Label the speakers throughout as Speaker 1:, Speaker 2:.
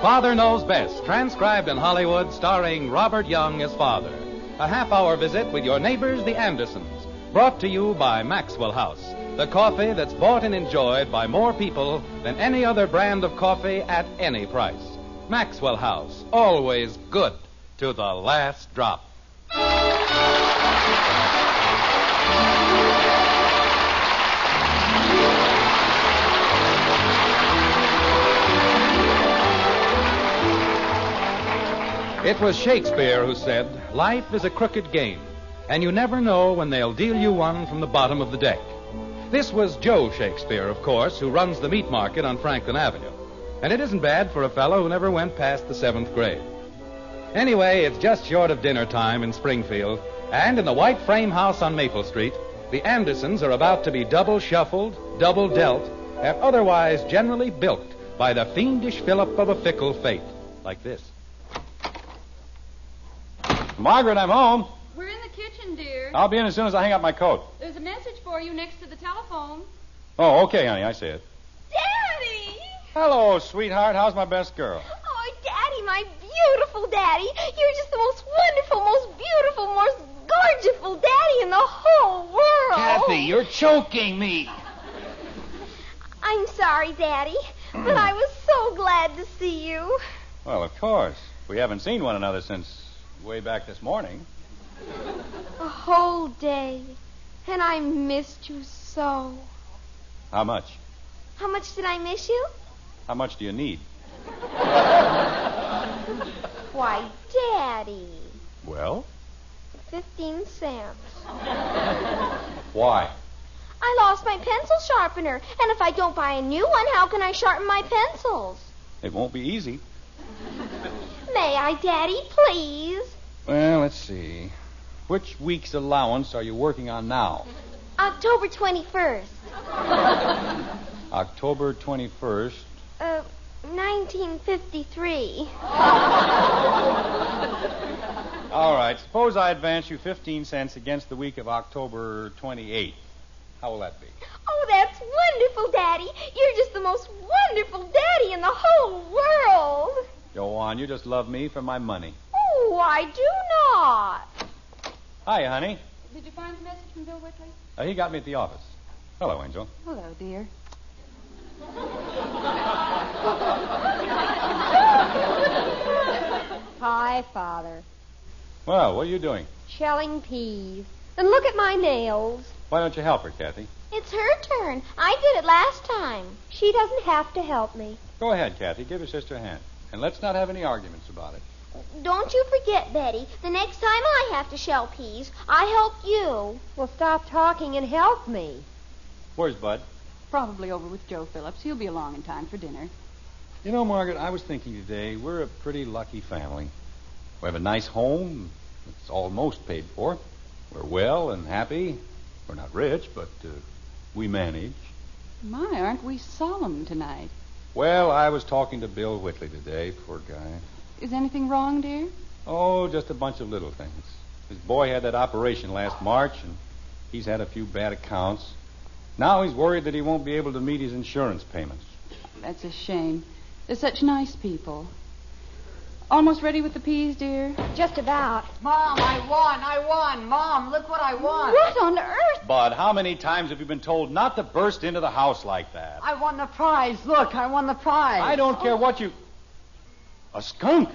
Speaker 1: Father Knows Best, transcribed in Hollywood, starring Robert Young as father. A half-hour visit with your neighbors, the Andersons. Brought to you by Maxwell House, the coffee that's bought and enjoyed by more people than any other brand of coffee at any price. Maxwell House, always good to the last drop. It was Shakespeare who said, "Life is a crooked game, and you never know when they'll deal you one from the bottom of the deck." This was Joe Shakespeare, of course, who runs the meat market on Franklin Avenue. And it isn't bad for a fellow who never went past the 7th grade. Anyway, it's just short of dinner time in Springfield, and in the white frame house on Maple Street, the Andersons are about to be double shuffled, double dealt, and otherwise generally bilked by the fiendish fillip of a fickle fate, like this.
Speaker 2: Margaret, I'm home.
Speaker 3: We're in the kitchen, dear.
Speaker 2: I'll be in as soon as I hang up my coat.
Speaker 3: There's a message for you next to the telephone.
Speaker 2: Oh, okay, honey, I see it.
Speaker 4: Daddy!
Speaker 2: Hello, sweetheart. How's my best girl?
Speaker 4: Oh, Daddy, my beautiful Daddy. You're just the most wonderful, most beautiful, most gorgeous Daddy in the whole world.
Speaker 5: Kathy, you're choking me.
Speaker 4: I'm sorry, Daddy, but I was so glad to see you.
Speaker 2: Well, of course. We haven't seen one another since way back this morning.
Speaker 4: A whole day, and I missed you so.
Speaker 2: How much?
Speaker 4: How much did I miss you?
Speaker 2: How much do you need?
Speaker 4: Why, Daddy.
Speaker 2: Well?
Speaker 4: 15 cents.
Speaker 2: Why?
Speaker 4: I lost my pencil sharpener, and if I don't buy a new one, how can I sharpen my pencils?
Speaker 2: It won't be easy.
Speaker 4: May I, Daddy, please?
Speaker 2: Well, let's see. Which week's allowance are you working on now?
Speaker 4: October 21st.
Speaker 2: October 21st.
Speaker 4: 1953.
Speaker 2: All right. Suppose I advance you 15 cents against the week of October 28th. How will that be?
Speaker 4: Oh, that's wonderful, Daddy. You're just the most wonderful Daddy in the whole world.
Speaker 2: Go on. You just love me for my money.
Speaker 4: Oh, I do not.
Speaker 2: Hi, honey.
Speaker 3: Did you find the message from Bill Whitley?
Speaker 2: He got me at the office. Hello, Angel.
Speaker 3: Hello, dear.
Speaker 6: Hi, Father.
Speaker 2: Well, what are you doing?
Speaker 6: Shelling peas. And look at my nails.
Speaker 2: Why don't you help her, Kathy?
Speaker 4: It's her turn. I did it last time.
Speaker 6: She doesn't have to help me.
Speaker 2: Go ahead, Kathy. Give your sister a hand. And let's not have any arguments about it.
Speaker 4: Don't you forget, Betty. The next time I have to shell peas, I help you.
Speaker 6: Well, stop talking and help me.
Speaker 2: Where's Bud?
Speaker 3: Probably over with Joe Phillips. He'll be along in time for dinner.
Speaker 2: You know, Margaret, I was thinking today, we're a pretty lucky family. We have a nice home. It's almost paid for. We're well and happy. We're not rich, but we manage.
Speaker 3: My, aren't we solemn tonight?
Speaker 2: Well, I was talking to Bill Whitley today, poor guy.
Speaker 3: Is anything wrong, dear?
Speaker 2: Oh, just a bunch of little things. His boy had that operation last March, and he's had a few bad accounts. Now he's worried that he won't be able to meet his insurance payments.
Speaker 3: That's a shame. They're such nice people. Almost ready with the peas, dear?
Speaker 6: Just about.
Speaker 5: Mom, I won. Mom, look what I won.
Speaker 3: What on earth?
Speaker 2: Bud, how many times have you been told not to burst into the house like that?
Speaker 5: I won the prize. Look, I won the prize.
Speaker 2: I don't care what you... A skunk?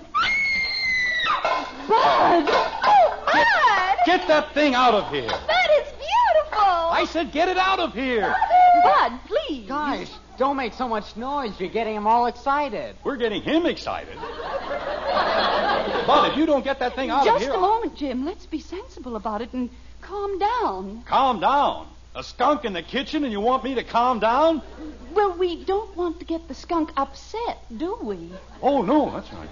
Speaker 4: Bud! Oh, Bud!
Speaker 2: Get that thing out of here.
Speaker 4: Bud, it's beautiful!
Speaker 2: I said get it out of here.
Speaker 3: Bud, please.
Speaker 5: Guys, don't make so much noise. You're getting him all excited.
Speaker 2: We're getting him excited. Bud, if you don't get that thing out of here...
Speaker 3: Just a moment, Jim. Let's be sensible about it and calm down.
Speaker 2: Calm down. A skunk in the kitchen and you want me to calm down?
Speaker 3: Well, we don't want to get the skunk upset, do we?
Speaker 2: Oh, no, that's right.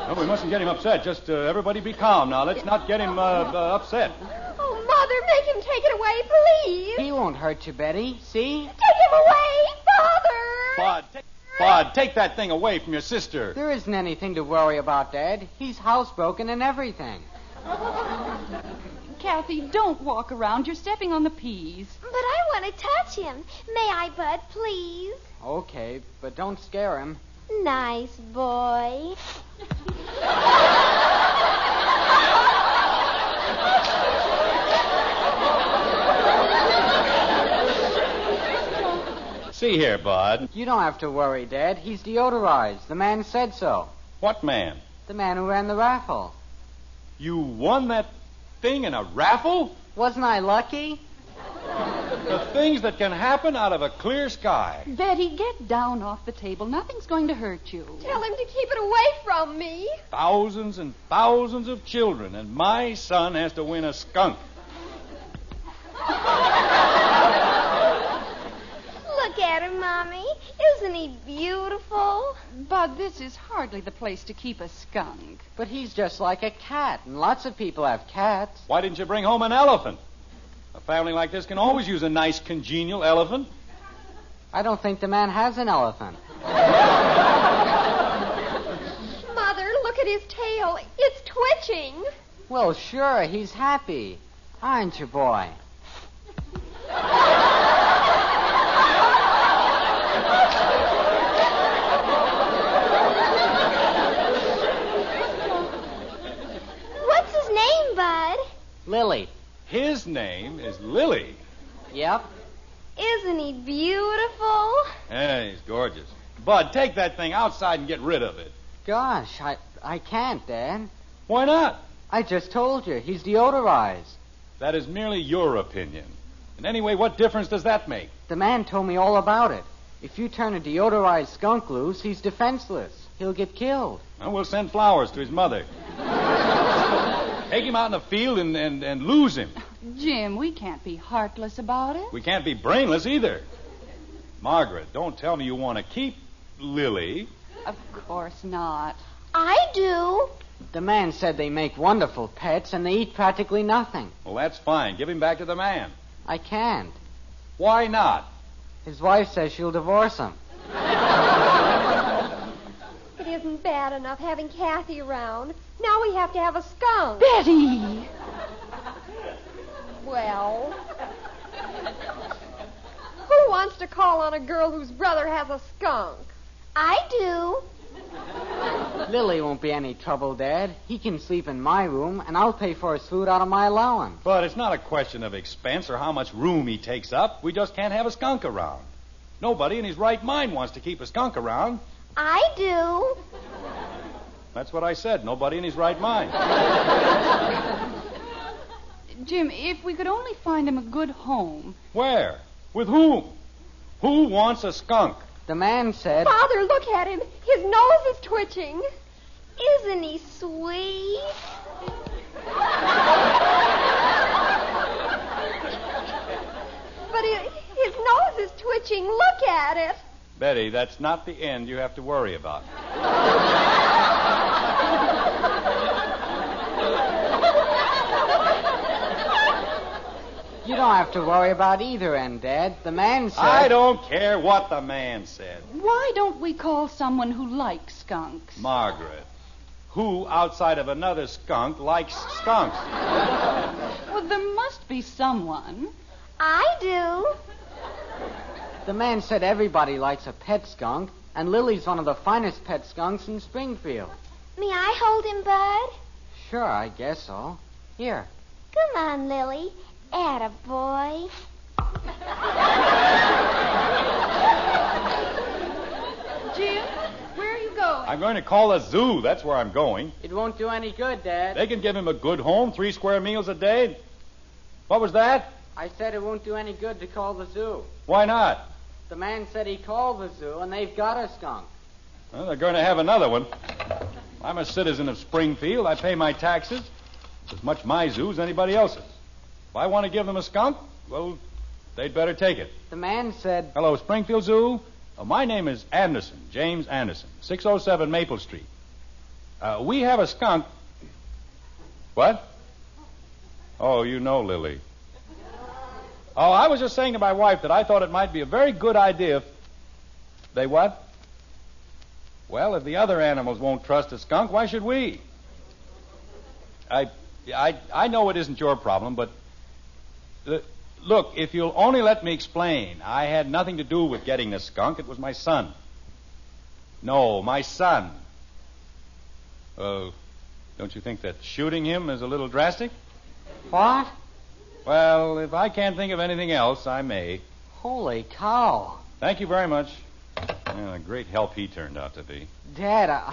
Speaker 2: No, we mustn't get him upset. Just everybody be calm now. Let's not get him upset.
Speaker 4: Oh, Mother, make him take it away, please.
Speaker 5: He won't hurt you, Betty. See?
Speaker 4: Take him away, Father!
Speaker 2: Bud, take that thing away from your sister.
Speaker 5: There isn't anything to worry about, Dad. He's housebroken and everything.
Speaker 3: Kathy, don't walk around. You're stepping on the peas.
Speaker 4: But I want to touch him. May I, Bud, please?
Speaker 5: Okay, but don't scare him.
Speaker 4: Nice boy.
Speaker 2: See here, Bud.
Speaker 5: You don't have to worry, Dad. He's deodorized. The man said so.
Speaker 2: What man?
Speaker 5: The man who ran the raffle.
Speaker 2: You won that thing in a raffle?
Speaker 5: Wasn't I lucky?
Speaker 2: The things that can happen out of a clear sky.
Speaker 3: Betty, get down off the table. Nothing's going to hurt you.
Speaker 6: Tell him to keep it away from me.
Speaker 2: Thousands and thousands of children, and my son has to win a skunk.
Speaker 4: Look at him, Mommy. Isn't he beautiful?
Speaker 3: Bud, this is hardly the place to keep a skunk.
Speaker 5: But he's just like a cat, and lots of people have cats.
Speaker 2: Why didn't you bring home an elephant? A family like this can always use a nice, congenial elephant.
Speaker 5: I don't think the man has an elephant.
Speaker 6: Mother, look at his tail. It's twitching.
Speaker 5: Well, sure, he's happy. Aren't you, boy?
Speaker 4: What's his name, Bud?
Speaker 5: Lily.
Speaker 2: His name is Lily.
Speaker 5: Yep.
Speaker 4: Isn't he beautiful?
Speaker 2: Yeah, he's gorgeous. Bud, take that thing outside and get rid of it.
Speaker 5: Gosh, I can't, Dad.
Speaker 2: Why not?
Speaker 5: I just told you, he's deodorized.
Speaker 2: That is merely your opinion. And anyway, what difference does that make?
Speaker 5: The man told me all about it. If you turn a deodorized skunk loose, he's defenseless. He'll get killed.
Speaker 2: Well, we'll send flowers to his mother. Take him out in the field and lose him.
Speaker 3: Jim, we can't be heartless about it.
Speaker 2: We can't be brainless either. Margaret, don't tell me you want to keep Lily.
Speaker 3: Of course not.
Speaker 4: I do.
Speaker 5: The man said they make wonderful pets, and they eat practically nothing.
Speaker 2: Well, that's fine. Give him back to the man.
Speaker 5: I can't.
Speaker 2: Why not?
Speaker 5: His wife says she'll divorce him.
Speaker 6: It isn't bad enough having Kathy around. Now we have to have a skunk.
Speaker 3: Betty!
Speaker 6: Well, who wants to call on a girl whose brother has a skunk?
Speaker 4: I do.
Speaker 5: Lily won't be any trouble, Dad. He can sleep in my room, and I'll pay for his food out of my allowance.
Speaker 2: But it's not a question of expense or how much room he takes up. We just can't have a skunk around. Nobody in his right mind wants to keep a skunk around.
Speaker 4: I do.
Speaker 2: That's what I said. Nobody in his right mind.
Speaker 3: Jim, if we could only find him a good home.
Speaker 2: Where? With whom? Who wants a skunk?
Speaker 5: The man said...
Speaker 6: Father, look at him. His nose is twitching.
Speaker 4: Isn't he sweet?
Speaker 6: But his nose is twitching. Look at it.
Speaker 2: Betty, that's not the end you have to worry about.
Speaker 5: You don't have to worry about either end, Dad. The man said...
Speaker 2: I don't care what the man said.
Speaker 3: Why don't we call someone who likes skunks?
Speaker 2: Margaret, who outside of another skunk likes skunks?
Speaker 3: Well, there must be someone.
Speaker 4: I do.
Speaker 5: The man said everybody likes a pet skunk, and Lily's one of the finest pet skunks in Springfield.
Speaker 4: May I hold him, Bud?
Speaker 5: Sure, I guess so. Here.
Speaker 4: Come on, Lily. Attaboy.
Speaker 3: Jim, where are you going?
Speaker 2: I'm going to call a zoo. That's where I'm going.
Speaker 5: It won't do any good, Dad.
Speaker 2: They can give him a good home, 3 square meals a day. What was that?
Speaker 5: I said it won't do any good to call the zoo.
Speaker 2: Why not?
Speaker 5: The man said he called the zoo, and they've got a skunk.
Speaker 2: Well, they're going to have another one. I'm a citizen of Springfield. I pay my taxes. It's as much my zoo as anybody else's. If I want to give them a skunk, well, they'd better take it.
Speaker 5: The man said...
Speaker 2: Hello, Springfield Zoo. My name is Anderson, James Anderson, 607 Maple Street. We have a skunk. What? Oh, you know Lily. Oh, I was just saying to my wife that I thought it might be a very good idea if... They what? Well, if the other animals won't trust a skunk, why should we? I know it isn't your problem, but... Look, if you'll only let me explain, I had nothing to do with getting the skunk. It was my son. No, my son. Don't you think that shooting him is a little drastic?
Speaker 5: What?
Speaker 2: Well, if I can't think of anything else, I may.
Speaker 5: Holy cow.
Speaker 2: Thank you very much. A great help he turned out to be.
Speaker 5: Dad,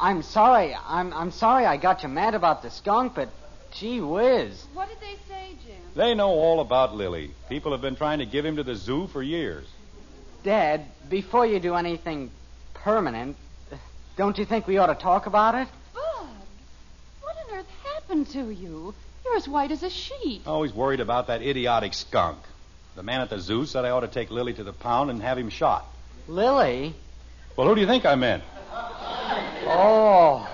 Speaker 5: I'm sorry. I'm sorry I got you mad about the skunk, but gee whiz.
Speaker 3: What did they say, Jim?
Speaker 2: They know all about Lily. People have been trying to give him to the zoo for years.
Speaker 5: Dad, before you do anything permanent, don't you think we ought to talk about it?
Speaker 3: Bud, what on earth happened to you? You're as white as a sheet.
Speaker 2: Always worried about that idiotic skunk. The man at the zoo said I ought to take Lily to the pound and have him shot.
Speaker 5: Lily?
Speaker 2: Well, who do you think I meant?
Speaker 5: Oh.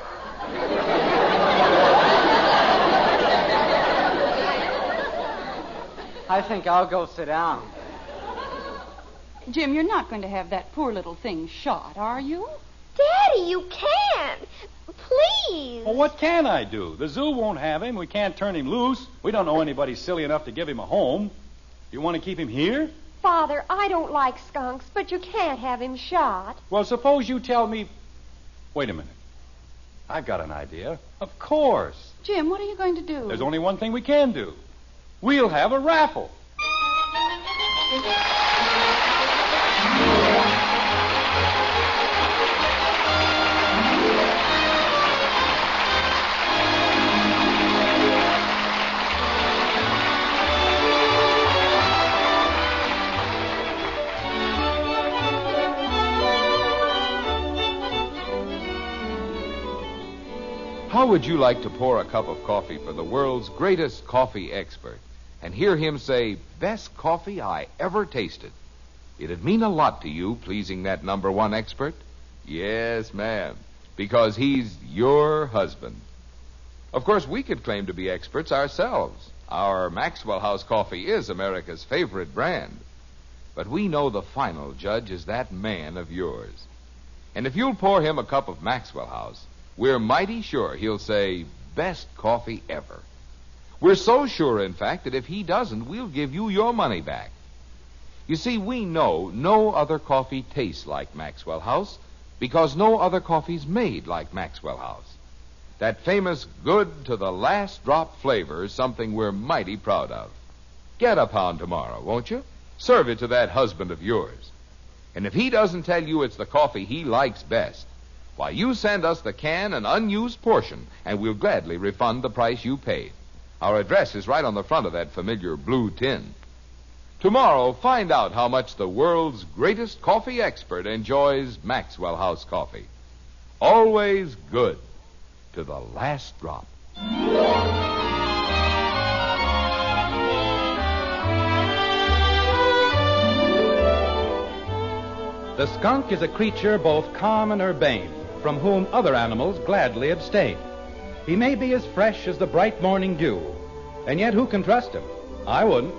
Speaker 5: I think I'll go sit down.
Speaker 3: Jim, you're not going to have that poor little thing shot, are you?
Speaker 4: Daddy, you can't. Please.
Speaker 2: Well, what can I do? The zoo won't have him. We can't turn him loose. We don't know anybody silly enough to give him a home. You want to keep him here?
Speaker 6: Father, I don't like skunks, but you can't have him shot.
Speaker 2: Well, suppose you tell me... Wait a minute. I've got an idea. Of course.
Speaker 3: Jim, what are you going to do?
Speaker 2: There's only one thing we can do. We'll have a raffle.
Speaker 7: How would you like to pour a cup of coffee for the world's greatest coffee expert and hear him say, best coffee I ever tasted? It'd mean a lot to you pleasing that number one expert. Yes, ma'am, because he's your husband. Of course, we could claim to be experts ourselves. Our Maxwell House coffee is America's favorite brand. But we know the final judge is that man of yours. And if you'll pour him a cup of Maxwell House, we're mighty sure he'll say, best coffee ever. We're so sure, in fact, that if he doesn't, we'll give you your money back. You see, we know no other coffee tastes like Maxwell House because no other coffee's made like Maxwell House. That famous good to the last drop flavor is something we're mighty proud of. Get a pound tomorrow, won't you? Serve it to that husband of yours. And if he doesn't tell you it's the coffee he likes best, why, you send us the can and unused portion, and we'll gladly refund the price you paid. Our address is right on the front of that familiar blue tin. Tomorrow, find out how much the world's greatest coffee expert enjoys Maxwell House coffee. Always good to the last drop.
Speaker 1: The skunk is a creature both calm and urbane, from whom other animals gladly abstain. He may be as fresh as the bright morning dew, and yet who can trust him? I wouldn't.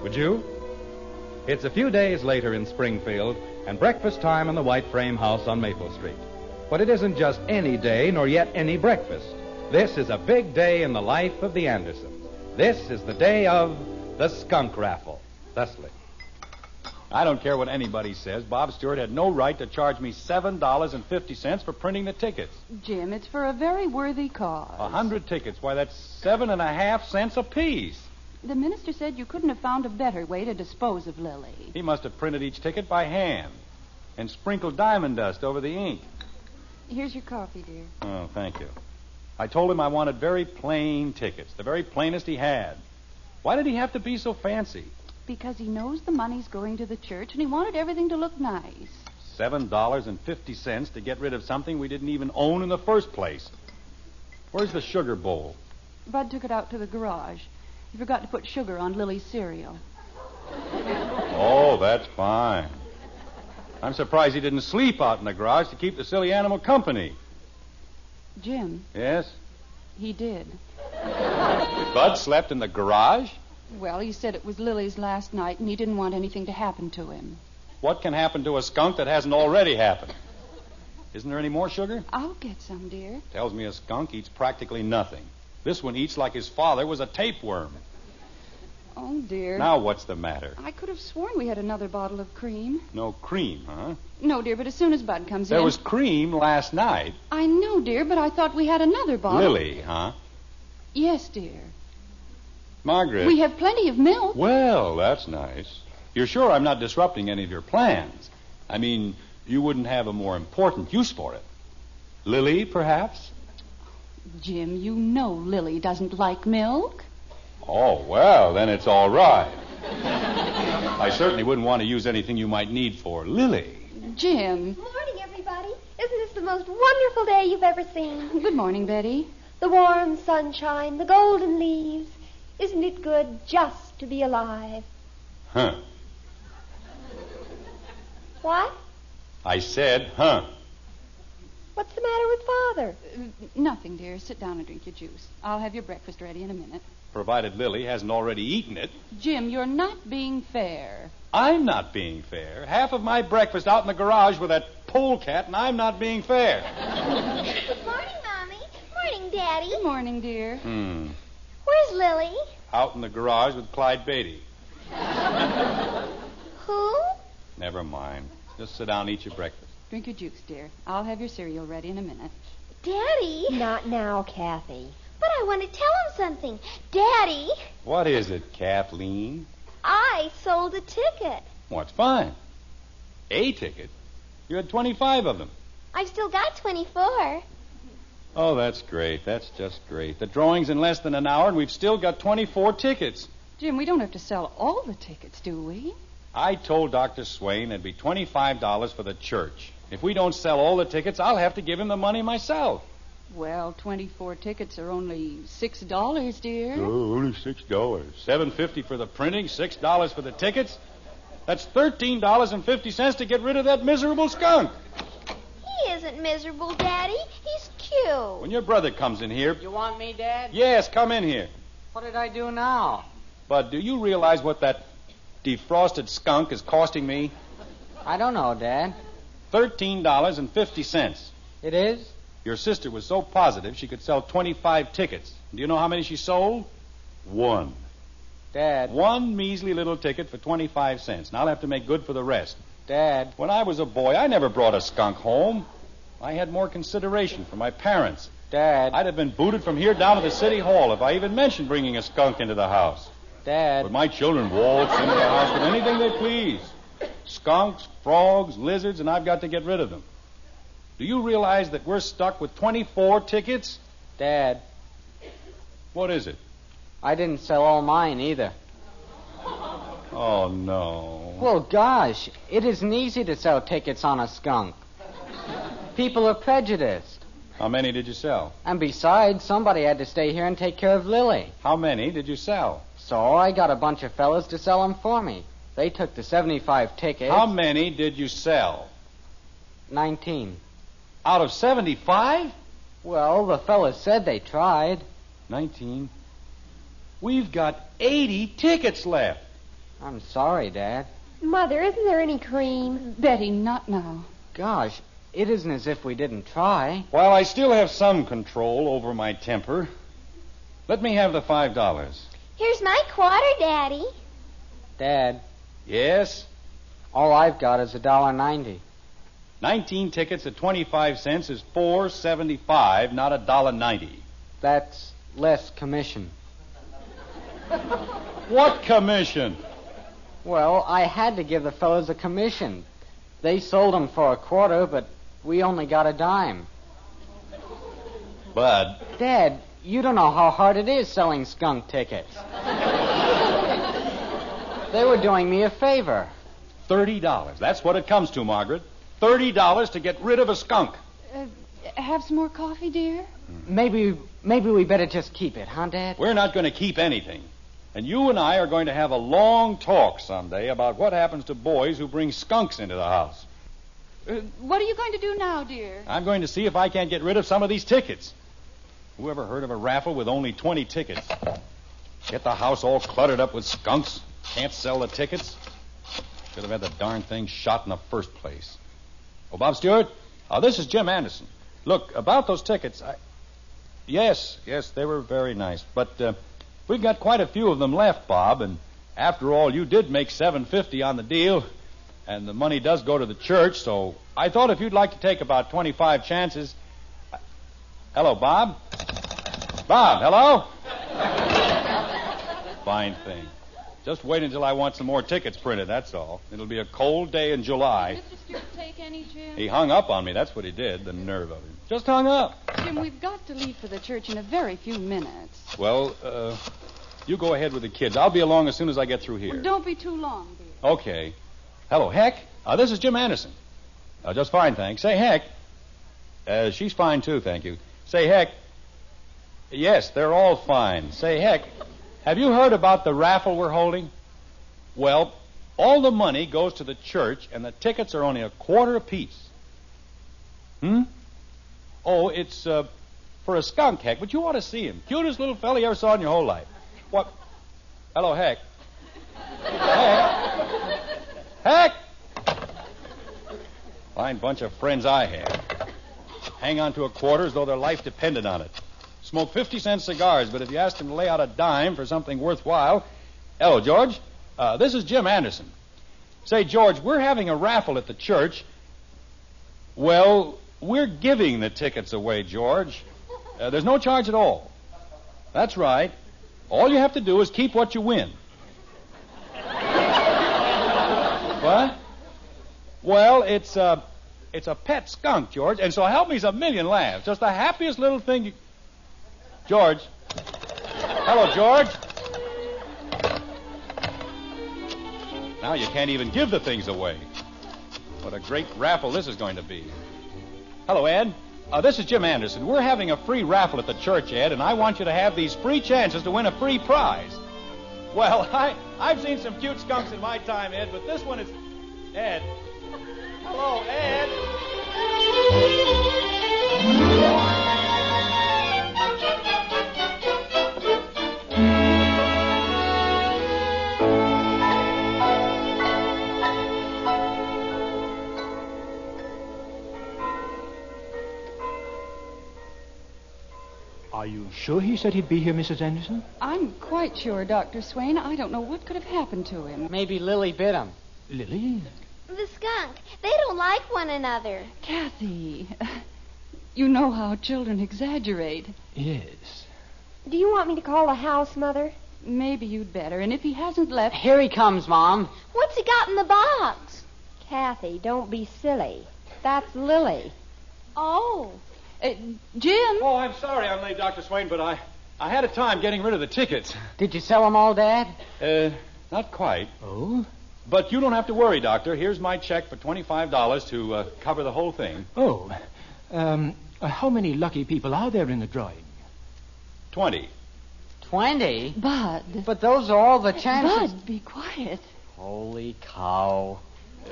Speaker 1: Would you? It's a few days later in Springfield, and breakfast time in the white frame house on Maple Street. But it isn't just any day, nor yet any breakfast. This is a big day in the life of the Andersons. This is the day of the skunk raffle. Thusly.
Speaker 2: I don't care what anybody says. Bob Stewart had no right to charge me $7.50 for printing the tickets.
Speaker 3: Jim, it's for a very worthy cause.
Speaker 2: 100 tickets. Why, that's 7.5 cents apiece.
Speaker 3: The minister said you couldn't have found a better way to dispose of Lily.
Speaker 2: He must have printed each ticket by hand and sprinkled diamond dust over the ink.
Speaker 3: Here's your coffee, dear.
Speaker 2: Oh, thank you. I told him I wanted very plain tickets, the very plainest he had. Why did he have to be so fancy?
Speaker 3: Because he knows the money's going to the church, and he wanted everything to look nice.
Speaker 2: $7.50 to get rid of something we didn't even own in the first place. Where's the sugar bowl?
Speaker 3: Bud took it out to the garage. He forgot to put sugar on Lily's cereal.
Speaker 2: Oh, that's fine. I'm surprised he didn't sleep out in the garage to keep the silly animal company.
Speaker 3: Jim.
Speaker 2: Yes?
Speaker 3: He did.
Speaker 2: Bud slept in the garage?
Speaker 3: Well, he said it was Lily's last night, and he didn't want anything to happen to him.
Speaker 2: What can happen to a skunk that hasn't already happened? Isn't there any more sugar?
Speaker 3: I'll get some, dear.
Speaker 2: Tells me a skunk eats practically nothing. This one eats like his father was a tapeworm.
Speaker 3: Oh, dear.
Speaker 2: Now what's the matter?
Speaker 3: I could have sworn we had another bottle of cream.
Speaker 2: No cream, huh?
Speaker 3: No, dear, but as soon as Bud comes in...
Speaker 2: There was cream last night.
Speaker 3: I know, dear, but I thought we had another bottle.
Speaker 2: Lily, huh?
Speaker 3: Yes, dear.
Speaker 2: Margaret.
Speaker 3: We have plenty of milk.
Speaker 2: Well, that's nice. You're sure I'm not disrupting any of your plans? I mean, you wouldn't have a more important use for it. Lily, perhaps?
Speaker 3: Jim, you know Lily doesn't like milk.
Speaker 2: Oh, well, then it's all right. I certainly wouldn't want to use anything you might need for Lily.
Speaker 3: Jim.
Speaker 6: Morning, everybody. Isn't this the most wonderful day you've ever seen?
Speaker 3: Good morning, Betty.
Speaker 6: The warm sunshine, the golden leaves. Isn't it good just to be alive?
Speaker 2: Huh.
Speaker 6: What?
Speaker 2: I said, huh.
Speaker 6: What's the matter with Father?
Speaker 3: Nothing, dear. Sit down and drink your juice. I'll have your breakfast ready in a minute.
Speaker 2: Provided Lily hasn't already eaten it.
Speaker 3: Jim, you're not being fair.
Speaker 2: I'm not being fair. Half of my breakfast out in the garage with that polecat, and I'm not being fair.
Speaker 4: Good morning, Mommy. Morning, Daddy.
Speaker 3: Good morning, dear.
Speaker 4: Where's Lily?
Speaker 2: Out in the garage with Clyde Beatty.
Speaker 4: Who?
Speaker 2: Never mind. Just sit down and eat your breakfast.
Speaker 3: Drink your juice, dear. I'll have your cereal ready in a minute.
Speaker 4: Daddy?
Speaker 6: Not now, Kathy.
Speaker 4: But I want to tell him something. Daddy,
Speaker 2: What is it, Kathleen?
Speaker 4: I sold a ticket.
Speaker 2: What's fine? A ticket? You had 25 of them.
Speaker 4: I've still got 24.
Speaker 2: Oh, that's great. That's just great. The drawing's in less than an hour, and we've still got 24 tickets.
Speaker 3: Jim, we don't have to sell all the tickets, do we?
Speaker 2: I told Dr. Swain it'd be $25 for the church. If we don't sell all the tickets, I'll have to give him the money myself.
Speaker 3: Well, 24 tickets are only $6, dear.
Speaker 2: Oh, only $6. $7.50 for the printing, $6 for the tickets. That's $13.50 to get rid of that miserable skunk.
Speaker 4: He isn't miserable, Daddy. He's cute.
Speaker 2: When your brother comes in here...
Speaker 5: You want me, Dad?
Speaker 2: Yes, come in here.
Speaker 5: What did I do now?
Speaker 2: But do you realize what that defrosted skunk is costing me?
Speaker 5: I don't know, Dad.
Speaker 2: $13.50.
Speaker 5: It is?
Speaker 2: Your sister was so positive she could sell 25 tickets. Do you know how many she sold? One.
Speaker 5: Dad.
Speaker 2: One measly little ticket for 25 cents. And I'll have to make good for the rest.
Speaker 5: Dad.
Speaker 2: When I was a boy, I never brought a skunk home. I had more consideration for my parents.
Speaker 5: Dad.
Speaker 2: I'd have been booted from here down to the city hall if I even mentioned bringing a skunk into the house.
Speaker 5: Dad.
Speaker 2: But my children waltz into the house with anything they please. Skunks, frogs, lizards, and I've got to get rid of them. Do you realize that we're stuck with 24 tickets?
Speaker 5: Dad.
Speaker 2: What is it?
Speaker 5: I didn't sell all mine either.
Speaker 2: Oh, no.
Speaker 5: Well, gosh, it isn't easy to sell tickets on a skunk. People are prejudiced.
Speaker 2: How many did you sell?
Speaker 5: And besides, somebody had to stay here and take care of Lily.
Speaker 2: How many did you sell?
Speaker 5: So I got a bunch of fellas to sell them for me. They took the 75 tickets.
Speaker 2: How many did you sell?
Speaker 5: 19.
Speaker 2: Out of 75?
Speaker 5: Well, the fellas said they tried.
Speaker 2: 19. We've got 80 tickets left.
Speaker 5: I'm sorry, Dad.
Speaker 6: Mother, isn't there any cream?
Speaker 3: Betty, not now.
Speaker 5: Gosh, it isn't as if we didn't try.
Speaker 2: While I still have some control over my temper, let me have the $5.
Speaker 4: Here's my quarter, Daddy.
Speaker 5: Dad,
Speaker 2: Yes?
Speaker 5: all I've got is $1.90.
Speaker 2: 19 tickets at 25 cents is $4.75, not $1.90.
Speaker 5: That's less commission.
Speaker 2: What commission?
Speaker 5: Well, I had to give the fellas a commission. They sold them for a quarter, but we only got a dime.
Speaker 2: Bud.
Speaker 5: Dad, you don't know how hard it is selling skunk tickets. They were doing me a favor.
Speaker 2: $30. That's what it comes to, Margaret. $30 to get rid of a skunk.
Speaker 3: Have some more coffee, dear?
Speaker 5: Maybe we better just keep it, huh, Dad?
Speaker 2: We're not going to keep anything. And you and I are going to have a long talk someday about what happens to boys who bring skunks into the house.
Speaker 3: What are you going to do now, dear?
Speaker 2: I'm going to see if I can't get rid of some of these tickets. Who ever heard of a raffle with only 20 tickets? Get the house all cluttered up with skunks. Can't sell the tickets. Should have had the darn thing shot in the first place. Oh, Bob Stewart? This is Jim Anderson. Look, about those tickets, Yes, they were very nice. But we've got quite a few of them left, Bob, and After all, you did make $7.50 on the deal, and the money does go to the church, so I thought if you'd like to take about 25 chances... Hello, Bob? Bob, hello? Fine thing. Just wait until I want some more tickets printed, that's all. It'll be a cold day in July.
Speaker 3: Did Mr. Stewart take any, Jim?
Speaker 2: He hung up on me, that's what he did, the nerve of him. Just hung up.
Speaker 3: Jim, we've got to leave for the church in a very few minutes.
Speaker 2: Well, you go ahead with the kids. I'll be along as soon as I get through here.
Speaker 3: Well, don't be too long, dear.
Speaker 2: Okay. Hello, Heck. This is Jim Henderson. Just fine, thanks. Say, Heck. She's fine, too, thank you. Say, Heck. Yes, they're all fine. Say, Heck, have you heard about the raffle we're holding? Well, all the money goes to the church, and the tickets are only $0.25 apiece. Oh, it's for a skunk, Heck, but you ought to see him. Cutest little fella you ever saw in your whole life. What? Hello, Heck. Heck. Heck! Fine bunch of friends I have. Hang on to $0.25 as though their life depended on it. Smoke 50-cent cigars, but if you ask them to lay out a dime for something worthwhile... Hello, George. This is Jim Anderson. Say, George, we're having a raffle at the church. Well, we're giving the tickets away, George. There's no charge at all. That's right. All you have to do is keep what you win. What? Well, it's a pet skunk, George, and so help me's a million laughs. Just the happiest little thing you... George. Hello, George. Now you can't even give the things away. What a great raffle this is going to be. Hello, Ed. This is Jim Anderson. We're having a free raffle at the church, Ed, and I want you to have these free chances to win a free prize. Well, I've seen some cute skunks in my time, Ed, but this one is... Ed. Hello, Ed.
Speaker 8: Are you sure he said he'd be here, Mrs. Anderson?
Speaker 3: I'm quite sure, Dr. Swain. I don't know what could have happened to him.
Speaker 5: Maybe Lily bit him.
Speaker 8: Lily?
Speaker 4: The skunk. They don't like one another.
Speaker 3: Kathy, you know how children exaggerate.
Speaker 8: Yes.
Speaker 6: Do you want me to call the house, Mother?
Speaker 3: Maybe you'd better. And if he hasn't left...
Speaker 5: Here he comes, Mom.
Speaker 4: What's he got in the box?
Speaker 6: Kathy, don't be silly. That's Lily.
Speaker 4: Oh.
Speaker 3: Jim?
Speaker 2: Oh, I'm sorry I'm late, Dr. Swain, but I had a time getting rid of the tickets.
Speaker 5: Did you sell them all, Dad?
Speaker 2: Not quite.
Speaker 8: Oh?
Speaker 2: But you don't have to worry, Doctor. Here's my check for $25 to cover the whole thing.
Speaker 8: Oh. How many lucky people are there in the drawing?
Speaker 2: 20.
Speaker 5: 20?
Speaker 3: Bud.
Speaker 5: But those are all the chances.
Speaker 3: Bud, be quiet.
Speaker 5: Holy cow.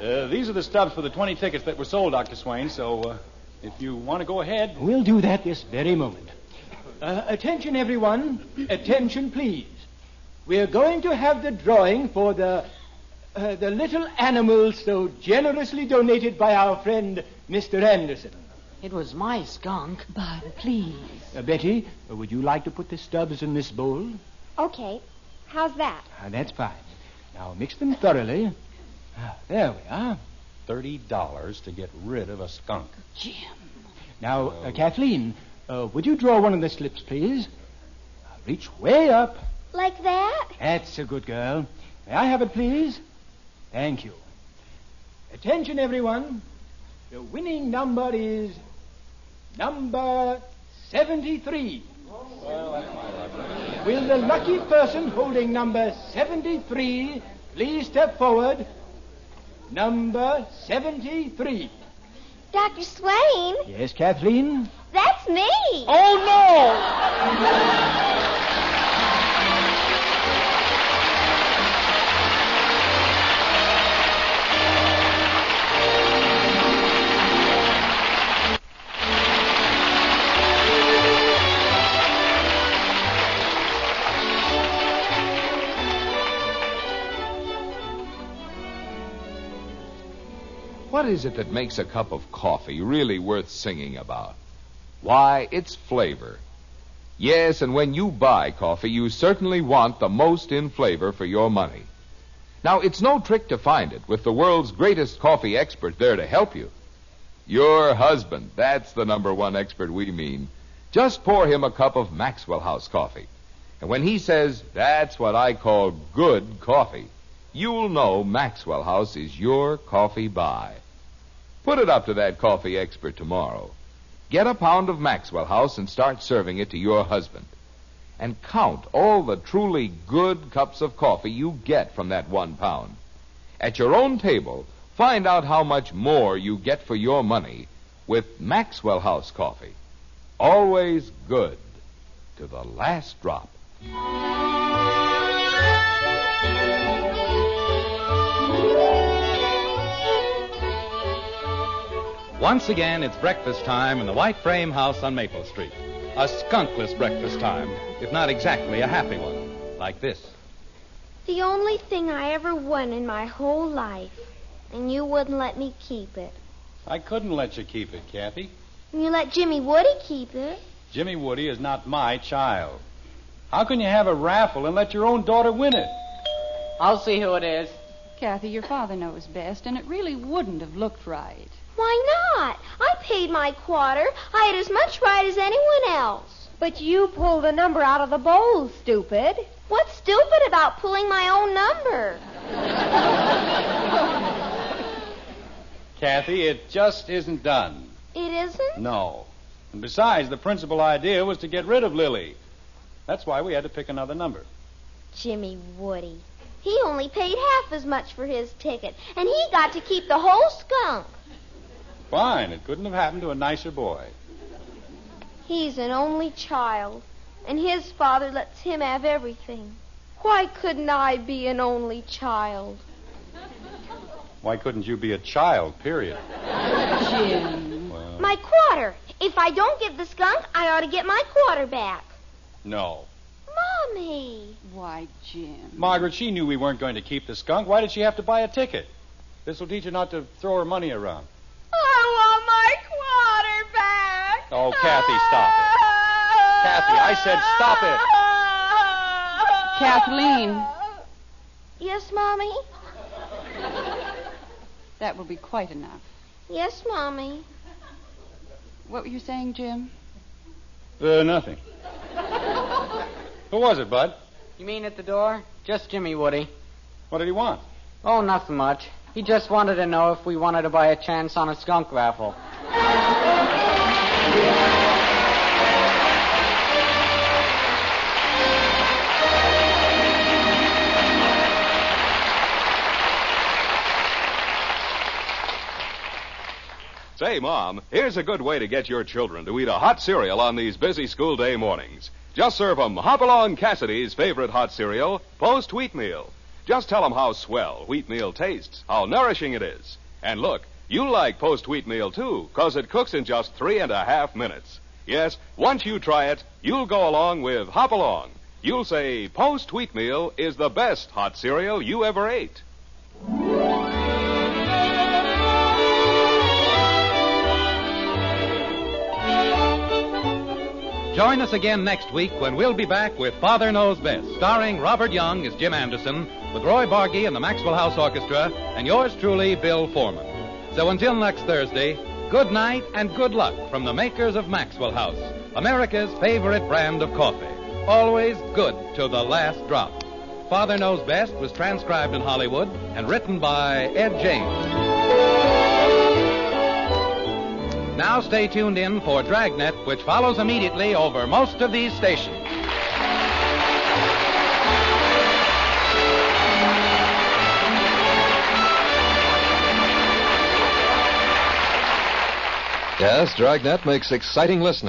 Speaker 2: These are the stubs for the 20 tickets that were sold, Dr. Swain, so if you want to go ahead...
Speaker 8: We'll do that this very moment. Attention, everyone. Attention, please. We're going to have the drawing for the little animals so generously donated by our friend, Mr. Anderson.
Speaker 5: It was my skunk.
Speaker 3: Bud, please.
Speaker 8: Betty, would you like to put the stubs in this bowl?
Speaker 6: Okay. How's that?
Speaker 8: That's fine. Now mix them thoroughly. There we are.
Speaker 2: $30 to get rid of a skunk.
Speaker 3: Jim.
Speaker 8: Now, Kathleen, would you draw one of the slips, please? Reach way up.
Speaker 4: Like that?
Speaker 8: That's a good girl. May I have it, please? Thank you. Attention, everyone. The winning number is number 73.
Speaker 2: Well, that's my luck.
Speaker 8: Will the lucky person holding number 73 please step forward? Number 73.
Speaker 4: Dr. Swain?
Speaker 8: Yes, Kathleen?
Speaker 4: That's me.
Speaker 2: Oh, no!
Speaker 7: What is it that makes a cup of coffee really worth singing about? Why, it's flavor. Yes, and when you buy coffee, you certainly want the most in flavor for your money. Now, it's no trick to find it with the world's greatest coffee expert there to help you. Your husband, that's the number one expert we mean. Just pour him a cup of Maxwell House coffee. And when he says, that's what I call good coffee, you'll know Maxwell House is your coffee buy. Put it up to that coffee expert tomorrow. Get a pound of Maxwell House and start serving it to your husband. And count all the truly good cups of coffee you get from that 1 pound. At your own table, find out how much more you get for your money with Maxwell House coffee. Always good to the last drop.
Speaker 1: Once again, it's breakfast time in the White Frame House on Maple Street. A skunkless breakfast time, if not exactly a happy one, like this.
Speaker 4: The only thing I ever won in my whole life, and you wouldn't let me keep it.
Speaker 2: I couldn't let you keep it, Kathy.
Speaker 4: And you let Jimmy Woody keep it.
Speaker 2: Jimmy Woody is not my child. How can you have a raffle and let your own daughter win it?
Speaker 5: I'll see who it is.
Speaker 3: Kathy, your father knows best, and it really wouldn't have looked right.
Speaker 4: Why not? I paid my quarter. I had as much right as anyone else.
Speaker 6: But you pulled a number out of the bowl, stupid.
Speaker 4: What's stupid about pulling my own number?
Speaker 2: Kathy, it just isn't done.
Speaker 4: It isn't?
Speaker 2: No. And besides, the principal idea was to get rid of Lily. That's why we had to pick another number.
Speaker 4: Jimmy Woody. He only paid half as much for his ticket, and he got to keep the whole skunk.
Speaker 2: Fine. It couldn't have happened to a nicer boy.
Speaker 4: He's an only child, and his father lets him have everything. Why couldn't I be an only child?
Speaker 2: Why couldn't you be a child, period?
Speaker 3: Jim.
Speaker 2: Well,
Speaker 4: My quarter. If I don't get the skunk, I ought to get my quarter back.
Speaker 2: no.
Speaker 4: Mommy.
Speaker 3: Why, Jim.
Speaker 2: Margaret, she knew we weren't going to keep the skunk. Why did she have to buy a ticket? This will teach her not to throw her money around.
Speaker 4: I want my quarter back.
Speaker 2: Oh, Kathy, stop it. Kathy, I said stop it.
Speaker 3: Kathleen.
Speaker 4: Yes, Mommy?
Speaker 3: That will be quite enough.
Speaker 4: Yes, Mommy.
Speaker 3: What were you saying, Jim?
Speaker 2: Nothing. Who was it, Bud?
Speaker 5: You mean at the door? Just Jimmy Woody.
Speaker 2: What did he want?
Speaker 5: Oh, nothing much. He just wanted to know if we wanted to buy a chance on a skunk raffle.
Speaker 9: Say, Mom, here's a good way to get your children to eat a hot cereal on these busy school day mornings. Just serve 'em Hopalong Cassidy's favorite hot cereal, Post Wheatmeal. Just tell 'em how swell wheatmeal tastes, how nourishing it is. And look, you'll like Post Wheatmeal, too, 'cause it cooks in just 3.5 minutes. Yes, once you try it, you'll go along with Hopalong. You'll say Post Wheatmeal is the best hot cereal you ever ate.
Speaker 1: Join us again next week when we'll be back with Father Knows Best, starring Robert Young as Jim Anderson, with Roy Bargy and the Maxwell House Orchestra, and yours truly, Bill Foreman. So until next Thursday, good night and good luck from the makers of Maxwell House, America's favorite brand of coffee. Always good to the last drop. Father Knows Best was transcribed in Hollywood and written by Ed James. Now stay tuned in for Dragnet, which follows immediately over most of these stations.
Speaker 10: Yes, Dragnet makes exciting listening.